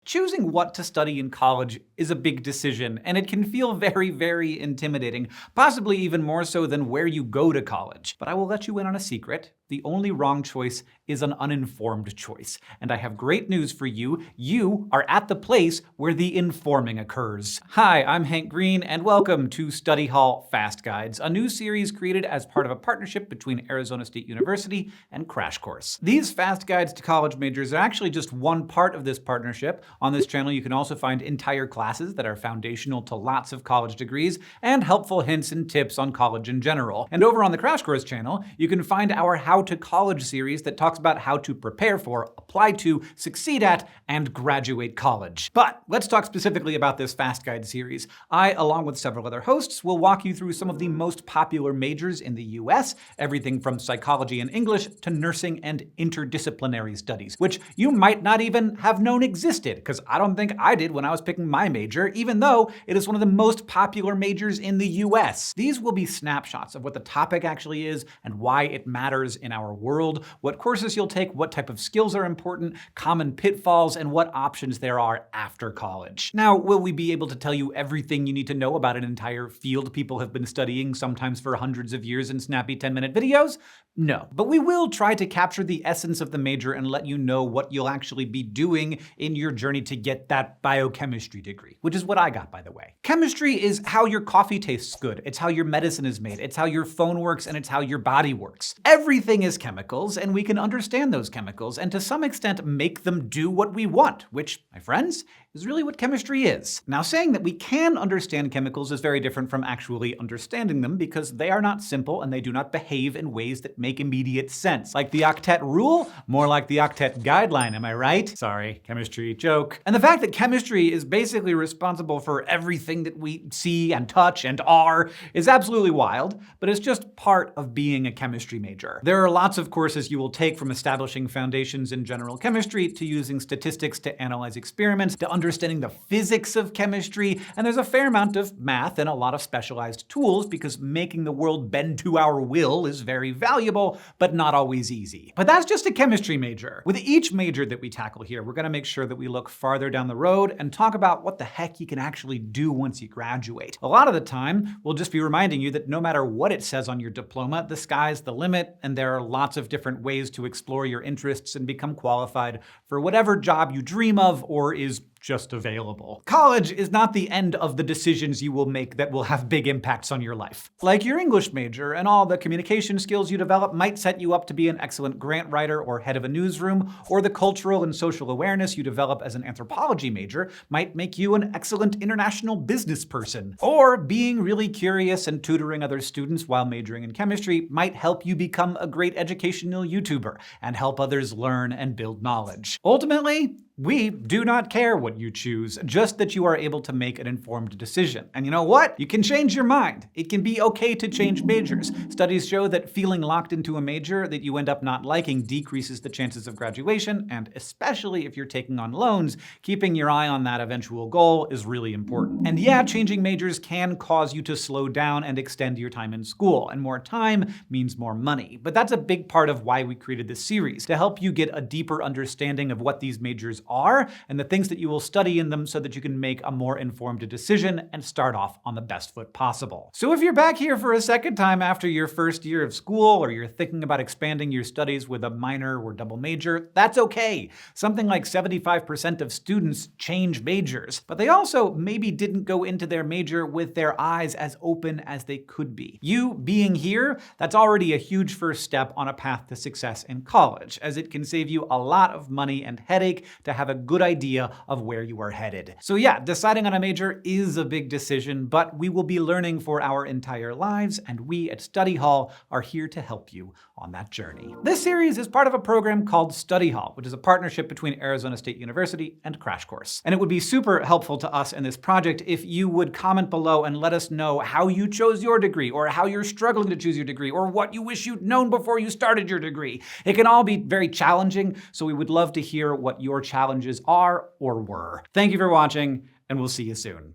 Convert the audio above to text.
Choosing what to study in college is a big decision, and it can feel very, very intimidating, possibly even more so than where you go to college. But I will let you in on a secret. The only wrong choice is an uninformed choice. And I have great news for you. You are at the place where the informing occurs. Hi, I'm Hank Green, and welcome to Study Hall Fast Guides, a new series created as part of a partnership between Arizona State University and Crash Course. These fast guides to college majors are actually just one part of this partnership. On this channel, you can also find entire classes that are foundational to lots of college degrees and helpful hints and tips on college in general. And over on the Crash Course channel, you can find our How to College series that talks about how to prepare for, apply to, succeed at, and graduate college. But let's talk specifically about this Fast Guide series. I, along with several other hosts, will walk you through some of the most popular majors in the US, everything from psychology and English to nursing and interdisciplinary studies, which you might not even have known existed, because I don't think I did when I was picking my major, even though it is one of the most popular majors in the US. These will be snapshots of what the topic actually is and why it matters in our world, what courses you'll take, what type of skills are important, common pitfalls, and what options there are after college. Now, will we be able to tell you everything you need to know about an entire field people have been studying, sometimes for hundreds of years, in snappy 10-minute videos? No. But we will try to capture the essence of the major and let you know what you'll actually be doing in your journey to get that biochemistry degree, which is what I got, by the way. Chemistry is how your coffee tastes good. It's how your medicine is made. It's how your phone works, and it's how your body works. Everything is chemicals, and we can understand those chemicals and to some extent make them do what we want, which, my friends, is really what chemistry is. Now, saying that we can understand chemicals is very different from actually understanding them, because they are not simple and they do not behave in ways that make immediate sense. Like the octet rule? More like the octet guideline, am I right? Sorry, chemistry joke. And the fact that chemistry is basically responsible for everything that we see and touch and are is absolutely wild, but it's just part of being a chemistry major. There are lots of courses you will take, from establishing foundations in general chemistry to using statistics to analyze experiments to understanding the physics of chemistry, and there's a fair amount of math and a lot of specialized tools, because making the world bend to our will is very valuable, but not always easy. But that's just a chemistry major. With each major that we tackle here, we're gonna make sure that we look farther down the road and talk about what the heck you can actually do once you graduate. A lot of the time, we'll just be reminding you that no matter what it says on your diploma, the sky's the limit, and there are lots of different ways to explore your interests and become qualified for whatever job you dream of or is just available. College is not the end of the decisions you will make that will have big impacts on your life. Like your English major, and all the communication skills you develop might set you up to be an excellent grant writer or head of a newsroom, or the cultural and social awareness you develop as an anthropology major might make you an excellent international business person. Or being really curious and tutoring other students while majoring in chemistry might help you become a great educational YouTuber and help others learn and build knowledge. Ultimately, we do not care what you choose, just that you are able to make an informed decision. And you know what? You can change your mind. It can be okay to change majors. Studies show that feeling locked into a major that you end up not liking decreases the chances of graduation, and especially if you're taking on loans, keeping your eye on that eventual goal is really important. And yeah, changing majors can cause you to slow down and extend your time in school, and more time means more money. But that's a big part of why we created this series, to help you get a deeper understanding of what these majors are and the things that you will study in them, so that you can make a more informed decision and start off on the best foot possible. So if you're back here for a second time after your first year of school, or you're thinking about expanding your studies with a minor or double major, that's okay. Something like 75% of students change majors, but they also maybe didn't go into their major with their eyes as open as they could be. You being here, that's already a huge first step on a path to success in college, as it can save you a lot of money and headache to have a good idea of where you are headed. So yeah, deciding on a major is a big decision, but we will be learning for our entire lives, and we at Study Hall are here to help you on that journey. This series is part of a program called Study Hall, which is a partnership between Arizona State University and Crash Course. And it would be super helpful to us in this project if you would comment below and let us know how you chose your degree, or how you're struggling to choose your degree, or what you wish you'd known before you started your degree. It can all be very challenging, so we would love to hear what your challenges are or were. Thank you for watching, and we'll see you soon.